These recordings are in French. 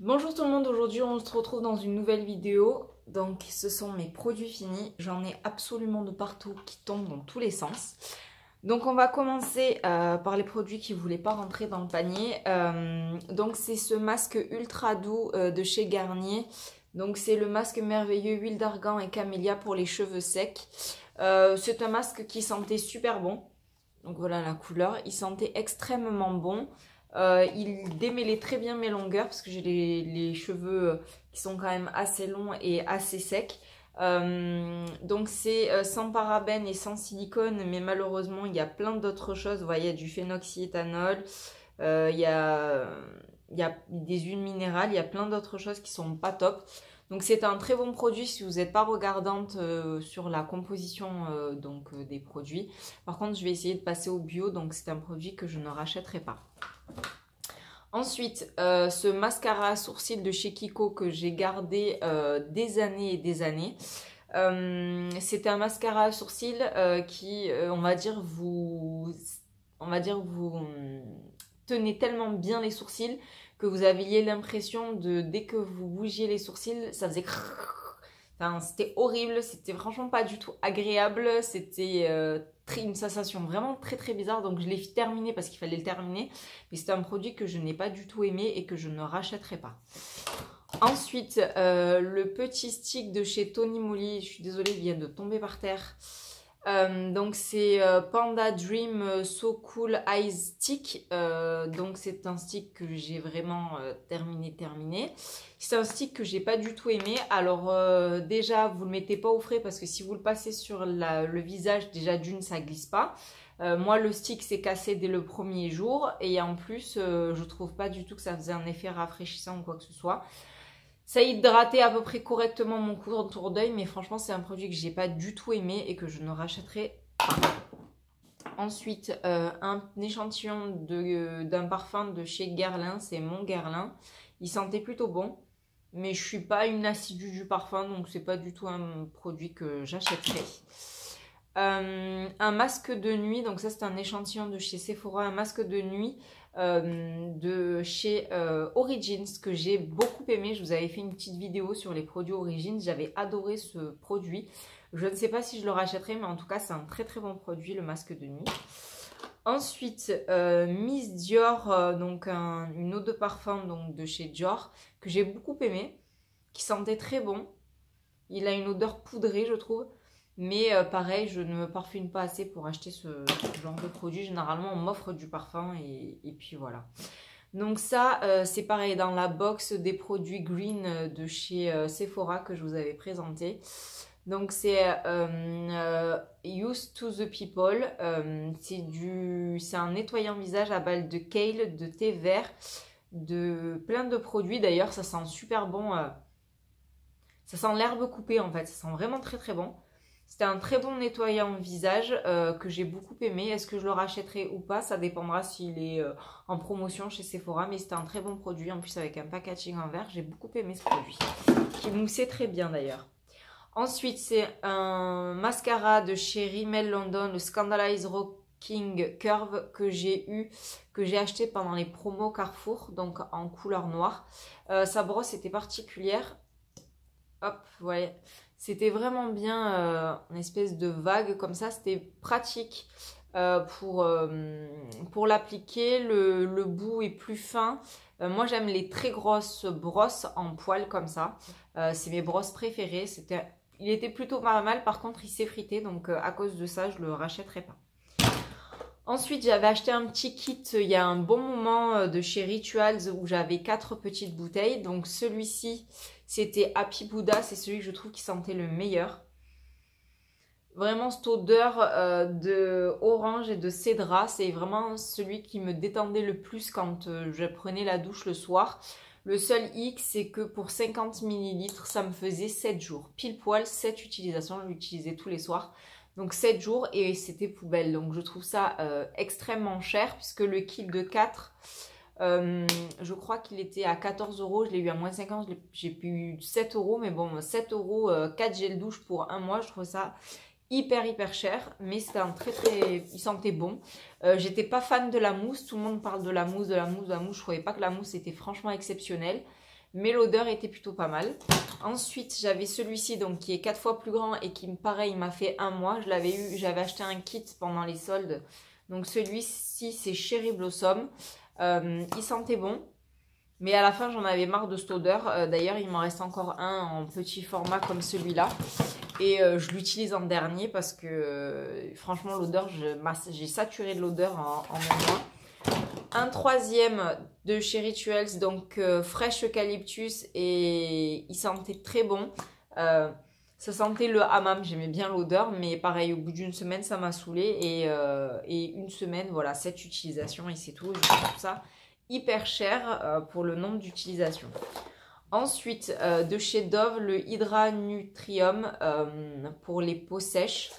Bonjour tout le monde, aujourd'hui on se retrouve dans une nouvelle vidéo. Donc ce sont mes produits finis, j'en ai absolument de partout qui tombent dans tous les sens. Donc on va commencer par les produits qui ne voulaient pas rentrer dans le panier. Donc c'est ce masque ultra doux de chez Garnier. Donc c'est le masque merveilleux huile d'argan et camélia pour les cheveux secs. C'est un masque qui sentait super bon. Donc voilà la couleur, il sentait extrêmement bon. Il démêlait très bien mes longueurs parce que j'ai les cheveux qui sont quand même assez longs et assez secs. Donc c'est sans parabènes et sans silicone, mais malheureusement il y a plein d'autres choses. Vous voyez, il y a du phénoxyéthanol, il y a des huiles minérales, il y a plein d'autres choses qui sont pas top. Donc c'est un très bon produit si vous n'êtes pas regardante sur la composition des produits. Par contre, je vais essayer de passer au bio, donc c'est un produit que je ne rachèterai pas. Ensuite, ce mascara à sourcils de chez Kiko que j'ai gardé des années et des années. C'est un mascara à sourcils qui, on va dire, vous tenez tellement bien les sourcils que vous aviez l'impression de, dès que vous bougiez les sourcils, ça faisait enfin, c'était horrible, c'était franchement pas du tout agréable, c'était une sensation vraiment très très bizarre, donc je l'ai terminé parce qu'il fallait le terminer, mais c'est un produit que je n'ai pas du tout aimé et que je ne rachèterai pas. Ensuite, le petit stick de chez Tony Moly, je suis désolée, il vient de tomber par terre. Donc c'est Panda Dream So Cool Eyes Stick. Donc c'est un stick que j'ai vraiment terminé. C'est un stick que j'ai pas du tout aimé. Alors déjà vous le mettez pas au frais parce que si vous le passez sur le visage, déjà d'une ça glisse pas. Moi le stick s'est cassé dès le premier jour et en plus je trouve pas du tout que ça faisait un effet rafraîchissant ou quoi que ce soit. Ça hydratait à peu près correctement mon contour d'œil, mais franchement, c'est un produit que j'ai pas du tout aimé et que je ne rachèterai pas. Ensuite, un échantillon d'un parfum de chez Guerlain, c'est mon Guerlain. Il sentait plutôt bon, mais je suis pas une assidue du parfum, donc c'est pas du tout un produit que j'achèterai. Un masque de nuit, donc ça c'est un échantillon de chez Sephora, un masque de nuit de chez Origins que j'ai beaucoup aimé. Je vous avais fait une petite vidéo sur les produits Origins, j'avais adoré ce produit. Je ne sais pas si je le rachèterai, mais en tout cas c'est un très très bon produit, le masque de nuit. Ensuite, Miss Dior, donc une eau de parfum donc, de chez Dior que j'ai beaucoup aimé, qui sentait très bon. Il a une odeur poudrée je trouve. Mais pareil, je ne me parfume pas assez pour acheter ce genre de produit. Généralement, on m'offre du parfum et puis voilà. Donc ça, c'est pareil dans la box des produits green de chez Sephora que je vous avais présenté. Donc c'est Used to the People. C'est un nettoyant visage à base de kale, de thé vert, de plein de produits. D'ailleurs, ça sent super bon. Ça sent l'herbe coupée en fait. Ça sent vraiment très très bon. C'était un très bon nettoyant visage que j'ai beaucoup aimé. Est-ce que je le rachèterai ou pas? Ça dépendra s'il est en promotion chez Sephora. Mais c'était un très bon produit. En plus avec un packaging en verre. J'ai beaucoup aimé ce produit. Qui moussait très bien d'ailleurs. Ensuite c'est un mascara de chez Rimmel London. Le Scandalise Rocking Curve que j'ai acheté pendant les promos Carrefour. Donc en couleur noire. Sa brosse était particulière. Hop, vous voyez. C'était vraiment bien, une espèce de vague comme ça. C'était pratique pour l'appliquer. Le bout est plus fin. Moi, j'aime les très grosses brosses en poil comme ça. C'est mes brosses préférées. Il était plutôt pas mal. Par contre, il s'effritait. Donc, à cause de ça, je le rachèterai pas. Ensuite, j'avais acheté un petit kit il y a un bon moment de chez Rituals où j'avais 4 petites bouteilles. Donc celui-ci, c'était Happy Buddha. C'est celui que je trouve qui sentait le meilleur. Vraiment cette odeur de orange et de cédra, c'est vraiment celui qui me détendait le plus quand je prenais la douche le soir. Le seul hic, c'est que pour 50 ml, ça me faisait 7 jours. Pile poil, 7 utilisations, je l'utilisais tous les soirs. Donc 7 jours et c'était poubelle. Donc je trouve ça extrêmement cher puisque le kit de 4, je crois qu'il était à 14 €. Je l'ai eu à moins 50, j'ai eu 7 €. Mais bon, 7 €, 4 gels douche pour un mois, je trouve ça hyper cher. Mais c'était un il sentait bon. J'étais pas fan de la mousse. Tout le monde parle de la mousse, de la mousse. Je trouvais pas que la mousse était franchement exceptionnelle. mais l'odeur était plutôt pas mal. Ensuite, j'avais celui-ci donc qui est 4 fois plus grand et qui, pareil, m'a fait un mois. J'avais acheté un kit pendant les soldes. Donc celui-ci, c'est Cherry Blossom. Il sentait bon. Mais à la fin, j'en avais marre de cette odeur. D'ailleurs, il m'en reste encore un en petit format comme celui-là. Et je l'utilise en dernier parce que franchement, l'odeur, j'ai saturé de l'odeur en un mois. Un troisième de chez Rituals, donc fraîche eucalyptus, et il sentait très bon. Ça sentait le hammam, j'aimais bien l'odeur, mais pareil, au bout d'une semaine, ça m'a saoulé. Et une semaine, voilà, cette utilisation et c'est tout. Je trouve ça hyper cher pour le nombre d'utilisations. Ensuite, de chez Dove, le Hydra Nutrium pour les peaux sèches.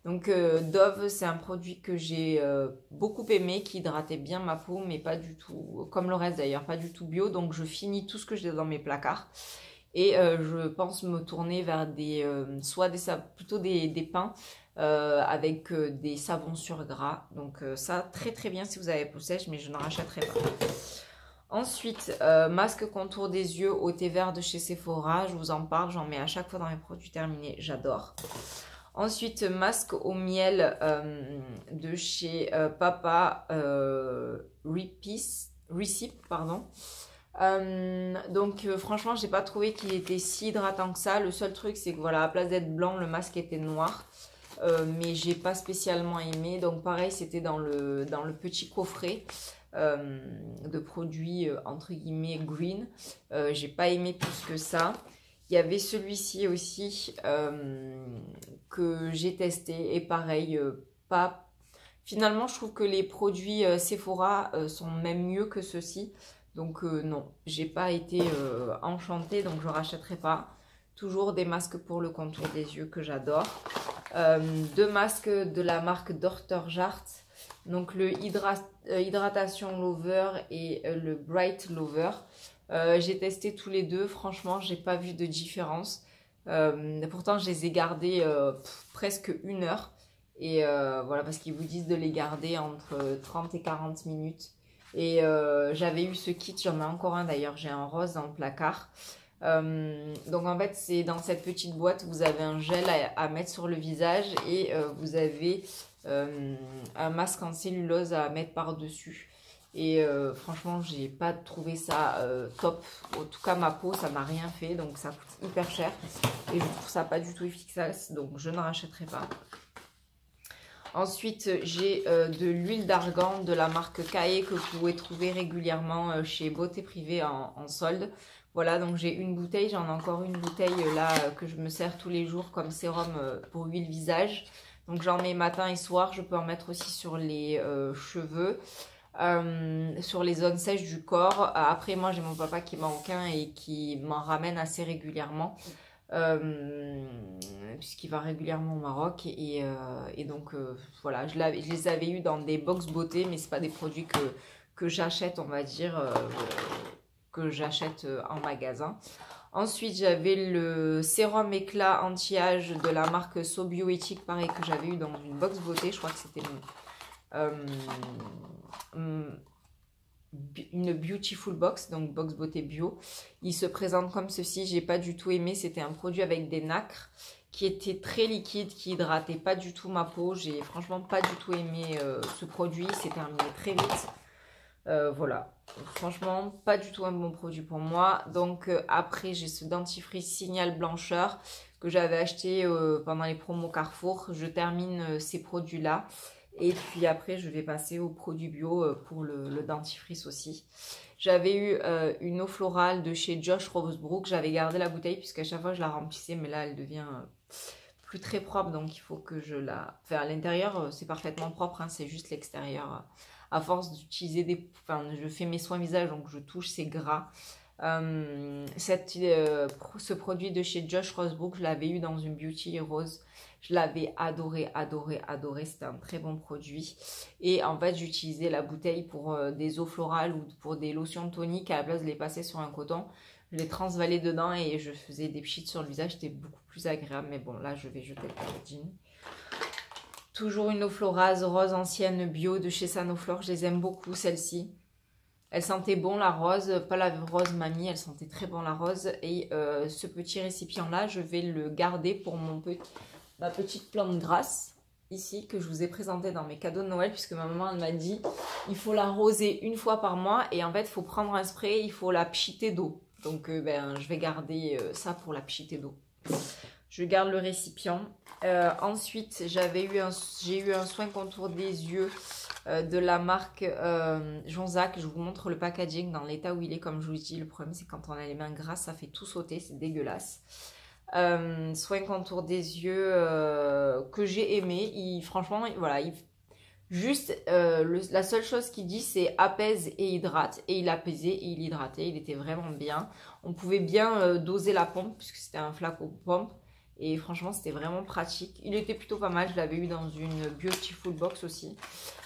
Donc Dove, c'est un produit que j'ai beaucoup aimé, qui hydratait bien ma peau, mais pas du tout, comme le reste d'ailleurs, pas du tout bio. Donc je finis tout ce que j'ai dans mes placards. Et je pense me tourner vers plutôt des pains avec des savons sur gras. Donc ça, très très bien si vous avez peau sèche, mais je n'en rachèterai pas. Ensuite, masque contour des yeux au thé vert de chez Sephora. Je vous en parle, j'en mets à chaque fois dans mes produits terminés. J'adore. Ensuite, masque au miel de chez Papa Recip, pardon. Donc franchement, j'ai pas trouvé qu'il était si hydratant que ça. Le seul truc, c'est que voilà, à la place d'être blanc, le masque était noir. Mais j'ai pas spécialement aimé. Donc pareil, c'était dans le petit coffret de produits entre guillemets green. J'ai pas aimé plus que ça. Il y avait celui-ci aussi que j'ai testé et pareil, pas. Finalement, je trouve que les produits Sephora sont même mieux que ceux-ci. Donc non, j'ai pas été enchantée, donc je rachèterai pas. Toujours des masques pour le contour des yeux que j'adore. Deux masques de la marque Dr. Jart. Donc le Hydratation Lover et le Bright Lover. J'ai testé tous les deux, franchement, j'ai pas vu de différence. Pourtant, je les ai gardés presque 1 heure. Et voilà, parce qu'ils vous disent de les garder entre 30 et 40 minutes. Et j'avais eu ce kit, j'en ai encore un d'ailleurs, j'ai un rose dans le placard. Donc en fait, c'est dans cette petite boîte, vous avez un gel à mettre sur le visage et vous avez un masque en cellulose à mettre par-dessus. Et franchement, j'ai pas trouvé ça top. En tout cas, ma peau, ça m'a rien fait. Donc, ça coûte hyper cher. Et je trouve ça pas du tout efficace. Donc, je ne rachèterai pas. Ensuite, j'ai de l'huile d'argan de la marque Kae que vous pouvez trouver régulièrement chez Beauté Privée en solde. Voilà, donc j'ai une bouteille. J'en ai encore une bouteille là que je me sers tous les jours comme sérum pour huile visage. Donc, j'en mets matin et soir. Je peux en mettre aussi sur les cheveux. Sur les zones sèches du corps. Après, moi, j'ai mon papa qui est marocain et qui m'en ramène assez régulièrement. Puisqu'il va régulièrement au Maroc. Et donc, voilà, je les avais eu dans des box beauté, mais c'est pas des produits que j'achète, on va dire, que j'achète en magasin. Ensuite, j'avais le sérum éclat anti-âge de la marque So Bioéthique, pareil, que j'avais eu dans une box beauté. Je crois que c'était une Beautiful Box, donc box beauté bio. Il se présente comme ceci. J'ai pas du tout aimé. C'était un produit avec des nacres qui était très liquide, qui hydratait pas du tout ma peau. J'ai franchement pas du tout aimé ce produit. C'est terminé très vite. Voilà, franchement pas du tout un bon produit pour moi. Donc après, j'ai ce dentifrice Signal Blancheur que j'avais acheté pendant les promos Carrefour. Je termine ces produits là. Et puis après, je vais passer aux produits bio pour le dentifrice aussi. J'avais eu une eau florale de chez Josh Rosebrook. J'avais gardé la bouteille puisqu'à chaque fois je la remplissais. Mais là, elle devient plus très propre. Donc il faut que je la... Enfin, à l'intérieur, c'est parfaitement propre. Hein, c'est juste l'extérieur. À force d'utiliser des... Enfin, je fais mes soins visage, donc je touche, c'est gras. Ce produit de chez Josh Rosebrook, je l'avais eu dans une Beauty Rose. Je l'avais adoré, adoré, adoré. C'était un très bon produit. Et en fait, j'utilisais la bouteille pour des eaux florales ou pour des lotions toniques. À la place de les passer sur un coton, je les transvalais dedans et je faisais des pchits sur le visage. C'était beaucoup plus agréable. Mais bon, là, je vais jeter le packaging. Toujours une eau florale rose ancienne bio de chez Sanoflore. Je les aime beaucoup, celles-ci. Elle sentait bon la rose, pas la rose mamie, elle sentait très bon la rose. Et ce petit récipient-là, je vais le garder pour ma petite plante grasse, ici, que je vous ai présenté dans mes cadeaux de Noël, puisque ma maman, elle m'a dit, il faut l'arroser une fois par mois, et en fait, il faut prendre un spray, il faut la pchiter d'eau. Donc, je vais garder ça pour la pchiter d'eau. Je garde le récipient. Ensuite, j'ai eu un soin contour des yeux de la marque Jonzac. Je vous montre le packaging dans l'état où il est. Comme je vous dis, le problème c'est quand on a les mains grasses, ça fait tout sauter, c'est dégueulasse. Soin contour des yeux que j'ai aimé. Franchement, voilà, juste la seule chose qu'il dit c'est apaise et hydrate. Et il apaisait et il hydratait. Il était vraiment bien. On pouvait bien doser la pompe puisque c'était un flacon pompe. Et franchement, c'était vraiment pratique. Il était plutôt pas mal. Je l'avais eu dans une Beautiful Box aussi.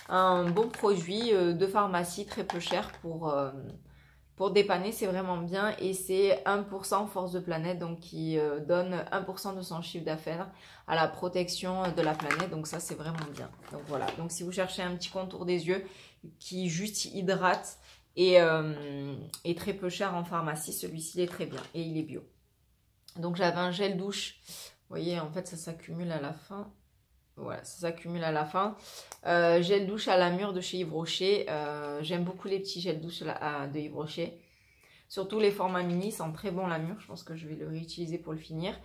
Un bon produit de pharmacie, très peu cher pour dépanner. C'est vraiment bien. Et c'est 1% Force de Planète. Donc, qui donne 1% de son chiffre d'affaires à la protection de la planète. Donc, ça, c'est vraiment bien. Donc, voilà. Donc, si vous cherchez un petit contour des yeux qui juste hydrate et très peu cher en pharmacie, celui-ci est très bien. Et il est bio. Donc j'avais un gel douche, vous voyez en fait ça s'accumule à la fin, voilà ça s'accumule à la fin, gel douche à la mûre de chez Yves Rocher, j'aime beaucoup les petits gels douche de Yves Rocher, surtout les formats mini, ils sentent très bon la mûre, je pense que je vais le réutiliser pour le finir.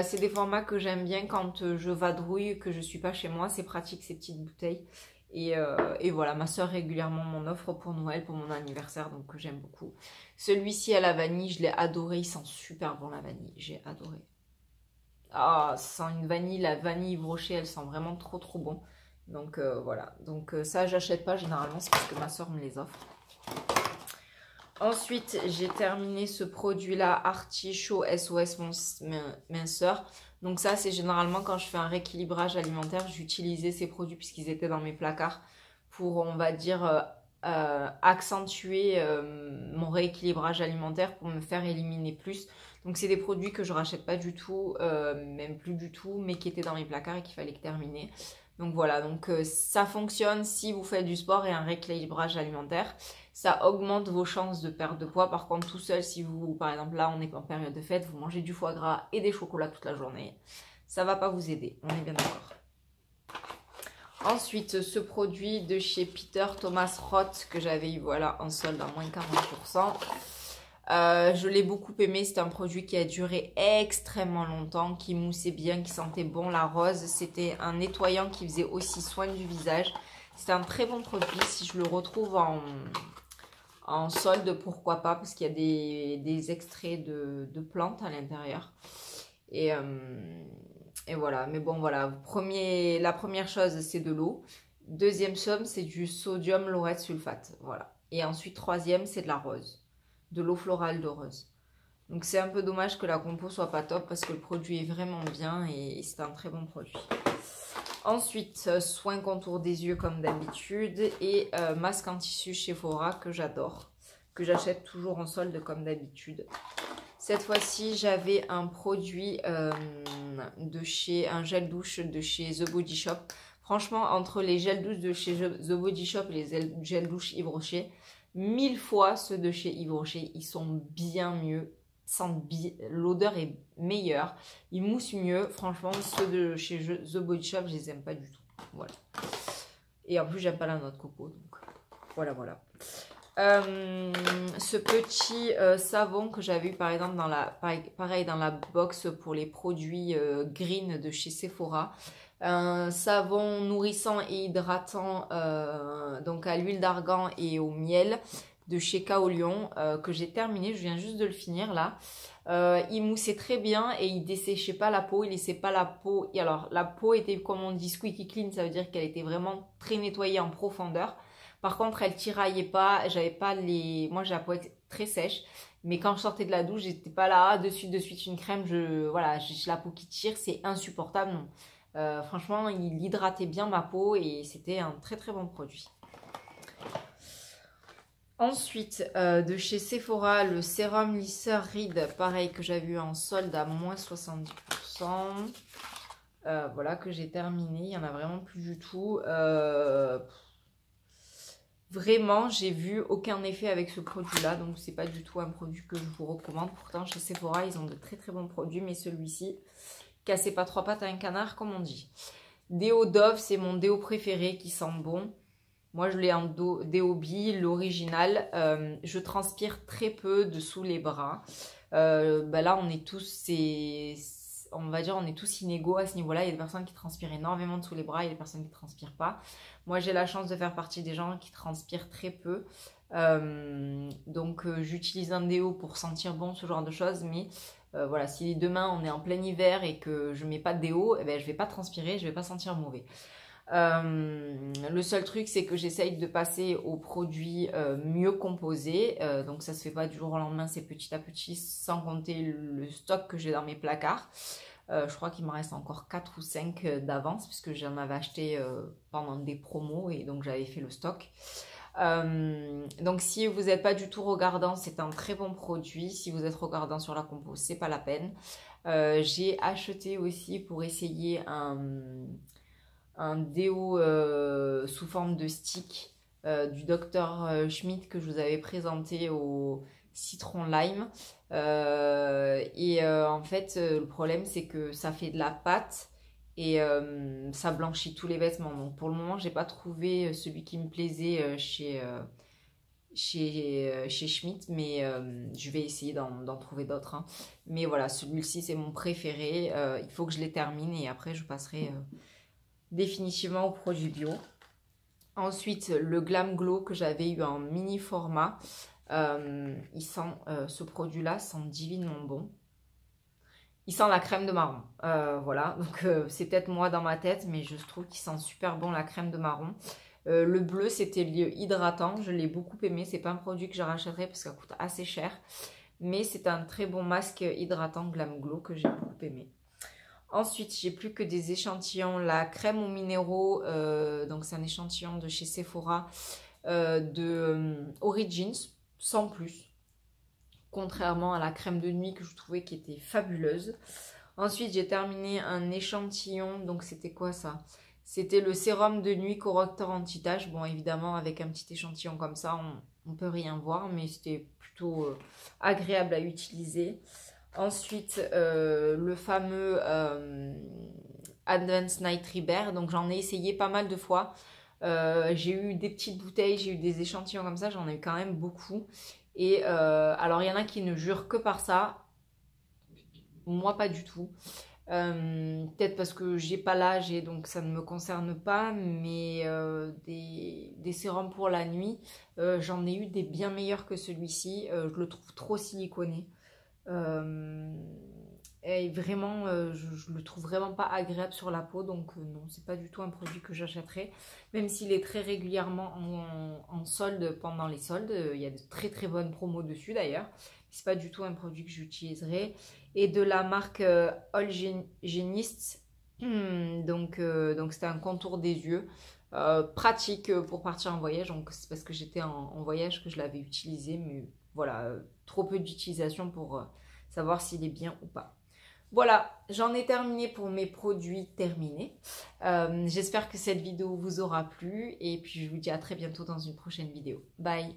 C'est des formats que j'aime bien quand je vadrouille, que je suis pas chez moi, c'est pratique ces petites bouteilles. Et voilà, ma soeur régulièrement m'en offre pour Noël, pour mon anniversaire, donc j'aime beaucoup. Celui-ci à la vanille, je l'ai adoré, il sent super bon la vanille, j'ai adoré. Ah, ça sent une vanille, la vanille Yves Rocher, elle sent vraiment trop trop bon. Donc voilà, donc ça j'achète pas généralement, c'est parce que ma soeur me les offre. Ensuite, j'ai terminé ce produit-là, Artichaut SOS Minceur. Donc ça, c'est généralement quand je fais un rééquilibrage alimentaire, j'utilisais ces produits puisqu'ils étaient dans mes placards pour, on va dire, accentuer mon rééquilibrage alimentaire pour me faire éliminer plus. Donc c'est des produits que je rachète pas du tout, même plus du tout, mais qui étaient dans mes placards et qu'il fallait terminer. Donc voilà, donc ça fonctionne si vous faites du sport et un rééquilibrage alimentaire. Ça augmente vos chances de perte de poids. Par contre, tout seul, si vous, par exemple, là, on est en période de fête, vous mangez du foie gras et des chocolats toute la journée, ça va pas vous aider. On est bien d'accord. Ensuite, ce produit de chez Peter Thomas Roth que j'avais eu, voilà, en solde à moins 40%. Je l'ai beaucoup aimé. C'est un produit qui a duré extrêmement longtemps, qui moussait bien, qui sentait bon la rose. C'était un nettoyant qui faisait aussi soin du visage. C'est un très bon produit. Si je le retrouve en solde, pourquoi pas, parce qu'il y a des extraits de plantes à l'intérieur. Et voilà, mais bon voilà, la première chose c'est de l'eau. Deuxième somme c'est du sodium laureth sulfate, voilà. Et ensuite troisième c'est de la rose, de l'eau florale de rose. Donc c'est un peu dommage que la compo soit pas top parce que le produit est vraiment bien et c'est un très bon produit. Ensuite, soin contour des yeux comme d'habitude et masque en tissu chez Sephora que j'adore, que j'achète toujours en solde comme d'habitude. Cette fois-ci, j'avais un produit un gel douche de chez The Body Shop. Franchement, entre les gels douches de chez The Body Shop et les gels douches Yves Rocher, 1000 fois ceux de chez Yves Rocher, ils sont bien mieux. L'odeur est meilleure, ils moussent mieux. Franchement, ceux de chez The Body Shop, je les aime pas du tout. Voilà. Et en plus, j'aime pas la noix de coco, donc voilà. Ce petit savon que j'avais eu par exemple dans la box pour les produits green de chez Sephora. Un savon nourrissant et hydratant donc à l'huile d'argan et au miel de chez Kaolion que j'ai terminé, je viens juste de le finir là. Il moussait très bien et il desséchait pas la peau, il laissait pas la peau. Et alors la peau était comme on dit squeaky clean, ça veut dire qu'elle était vraiment très nettoyée en profondeur. Par contre, elle tiraillait pas, j'avais pas moi j'ai la peau très sèche, mais quand je sortais de la douche, j'étais pas là, de suite une crème, voilà, j'ai la peau qui tire, c'est insupportable, non. Franchement, il hydratait bien ma peau et c'était un très très bon produit. Ensuite, de chez Sephora, le sérum lisseur Ride, pareil que j'avais eu en solde à moins 70%. Voilà, que j'ai terminé, il n'y en a vraiment plus du tout. Vraiment, j'ai vu aucun effet avec ce produit-là, donc c'est pas du tout un produit que je vous recommande. Pourtant, chez Sephora, ils ont de très très bons produits, mais celui-ci, cassez pas trois pattes à un canard, comme on dit. Déo Dove, c'est mon déo préféré qui sent bon. Moi, je l'ai en déo Bi, l'original. Je transpire très peu dessous les bras. Là, on est tous, on va dire, on est tous inégaux à ce niveau-là. Il y a des personnes qui transpirent énormément dessous les bras, il y a des personnes qui ne transpirent pas. Moi, j'ai la chance de faire partie des gens qui transpirent très peu. J'utilise un déo pour sentir bon, ce genre de choses. Mais voilà, si demain on est en plein hiver et que je ne mets pas de déo, je ne vais pas transpirer, je ne vais pas sentir mauvais. Le seul truc, c'est que j'essaye de passer aux produits mieux composés. Donc ça se fait pas du jour au lendemain, c'est petit à petit, sans compter le stock que j'ai dans mes placards. Je crois qu'il me reste encore 4 ou 5 d'avance, puisque j'en avais acheté pendant des promos et donc j'avais fait le stock. Donc si vous n'êtes pas du tout regardant, c'est un très bon produit. Si vous êtes regardant sur la compo, c'est pas la peine. J'ai acheté aussi pour essayer un déo sous forme de stick du Dr Schmidt que je vous avais présenté au citron lime. En fait, le problème, c'est que ça fait de la pâte et ça blanchit tous les vêtements. Donc pour le moment, j'ai pas trouvé celui qui me plaisait chez Schmidt, mais je vais essayer d'en trouver d'autres. Hein. Mais voilà, celui-ci, c'est mon préféré. Il faut que je les termine et après, je passerai définitivement au produit bio. Ensuite, le Glam Glow que j'avais eu en mini format. Ce produit-là sent divinement bon. Il sent la crème de marron. Voilà, donc c'est peut-être moi dans ma tête, mais je trouve qu'il sent super bon la crème de marron. Le bleu, c'était hydratant. Je l'ai beaucoup aimé. C'est pas un produit que je rachèterai parce que ça coûte assez cher. Mais c'est un très bon masque hydratant Glam Glow que j'ai beaucoup aimé. Ensuite, j'ai plus que des échantillons. La crème aux minéraux, donc c'est un échantillon de chez Sephora de Origins, sans plus. Contrairement à la crème de nuit que je trouvais qui était fabuleuse. Ensuite, j'ai terminé un échantillon. Donc, c'était quoi ça? C'était le sérum de nuit correcteur anti-tache. Bon, évidemment, avec un petit échantillon comme ça, on peut rien voir. Mais c'était plutôt agréable à utiliser. Ensuite, le fameux Advanced Night Repair. Donc, j'en ai essayé pas mal de fois. J'ai eu des petites bouteilles, j'ai eu des échantillons comme ça. J'en ai eu quand même beaucoup. Et alors, il y en a qui ne jurent que par ça. Moi, pas du tout. Peut-être parce que j'ai pas l'âge et donc ça ne me concerne pas. Mais des sérums pour la nuit, j'en ai eu des bien meilleurs que celui-ci. Je le trouve trop siliconé. Et vraiment, je le trouve vraiment pas agréable sur la peau. Donc non, c'est pas du tout un produit que j'achèterai. Même s'il est très régulièrement en solde pendant les soldes. Il y a de très très bonnes promos dessus d'ailleurs. C'est pas du tout un produit que j'utiliserai. Et de la marque All Genist. Donc c'était un contour des yeux. Pratique pour partir en voyage. Donc c'est parce que j'étais en voyage que je l'avais utilisé. Mais voilà, trop peu d'utilisation pour savoir s'il est bien ou pas. Voilà, j'en ai terminé pour mes produits terminés. J'espère que cette vidéo vous aura plu et puis je vous dis à très bientôt dans une prochaine vidéo. Bye!